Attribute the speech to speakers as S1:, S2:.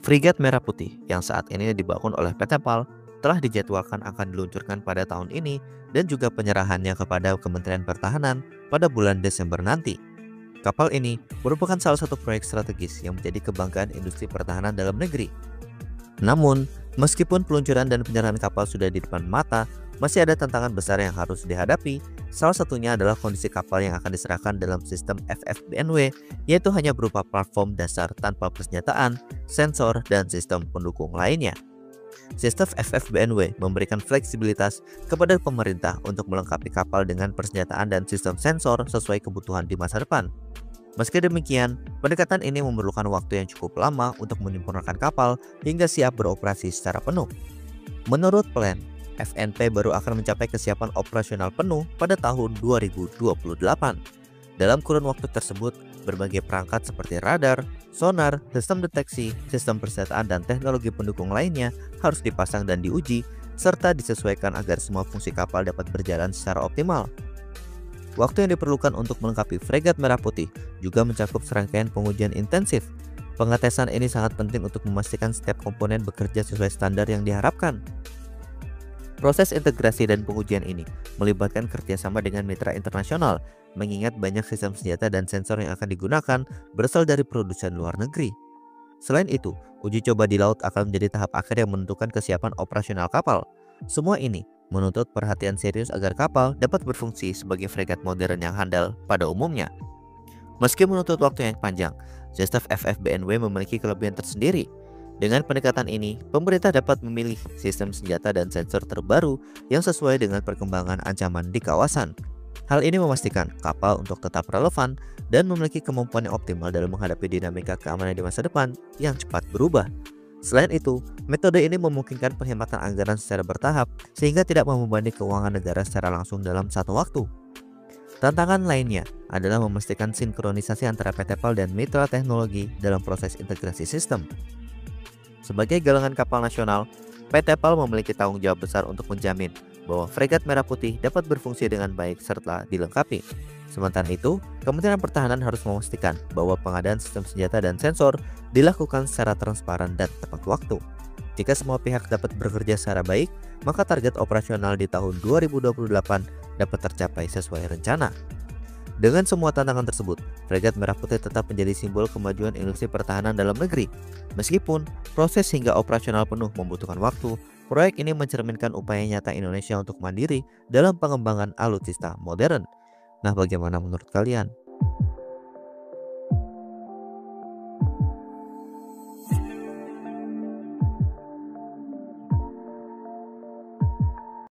S1: Frigat Merah Putih yang saat ini dibangun oleh PT PAL telah dijadwalkan akan diluncurkan pada tahun ini dan juga penyerahannya kepada Kementerian Pertahanan pada bulan Desember nanti. Kapal ini merupakan salah satu proyek strategis yang menjadi kebanggaan industri pertahanan dalam negeri. Namun, meskipun peluncuran dan penyerahan kapal sudah di depan mata, masih ada tantangan besar yang harus dihadapi. Salah satunya adalah kondisi kapal yang akan diserahkan dalam sistem FFBNW, yaitu hanya berupa platform dasar tanpa persenjataan, sensor, dan sistem pendukung lainnya. Sistem FFBNW memberikan fleksibilitas kepada pemerintah untuk melengkapi kapal dengan persenjataan dan sistem sensor sesuai kebutuhan di masa depan. Meski demikian, pendekatan ini memerlukan waktu yang cukup lama untuk menyempurnakan kapal hingga siap beroperasi secara penuh. Menurut plan, FNP baru akan mencapai kesiapan operasional penuh pada tahun 2028. Dalam kurun waktu tersebut, berbagai perangkat seperti radar, sonar, sistem deteksi, sistem persenjataan, dan teknologi pendukung lainnya harus dipasang dan diuji, serta disesuaikan agar semua fungsi kapal dapat berjalan secara optimal. Waktu yang diperlukan untuk melengkapi Fregat Merah Putih juga mencakup serangkaian pengujian intensif. Pengetesan ini sangat penting untuk memastikan setiap komponen bekerja sesuai standar yang diharapkan. Proses integrasi dan pengujian ini melibatkan kerjasama dengan mitra internasional, mengingat banyak sistem senjata dan sensor yang akan digunakan berasal dari produsen luar negeri. Selain itu, uji coba di laut akan menjadi tahap akhir yang menentukan kesiapan operasional kapal. Semua ini menuntut perhatian serius agar kapal dapat berfungsi sebagai fregat modern yang handal pada umumnya. Meski menuntut waktu yang panjang, sistem FFBNW memiliki kelebihan tersendiri. Dengan pendekatan ini, pemerintah dapat memilih sistem senjata dan sensor terbaru yang sesuai dengan perkembangan ancaman di kawasan. Hal ini memastikan kapal untuk tetap relevan dan memiliki kemampuan yang optimal dalam menghadapi dinamika keamanan di masa depan yang cepat berubah. Selain itu, metode ini memungkinkan penghematan anggaran secara bertahap sehingga tidak membebani keuangan negara secara langsung dalam satu waktu. Tantangan lainnya adalah memastikan sinkronisasi antara PT PAL dan mitra teknologi dalam proses integrasi sistem. Sebagai galangan kapal nasional, PT PAL memiliki tanggung jawab besar untuk menjamin bahwa Fregat Merah Putih dapat berfungsi dengan baik serta dilengkapi. Sementara itu, Kementerian Pertahanan harus memastikan bahwa pengadaan sistem senjata dan sensor dilakukan secara transparan dan tepat waktu. Jika semua pihak dapat bekerja secara baik, maka target operasional di tahun 2028 dapat tercapai sesuai rencana. Dengan semua tantangan tersebut, Fregat Merah Putih tetap menjadi simbol kemajuan industri pertahanan dalam negeri. Meskipun proses hingga operasional penuh membutuhkan waktu, proyek ini mencerminkan upaya nyata Indonesia untuk mandiri dalam pengembangan alutsista modern. Nah, bagaimana menurut kalian?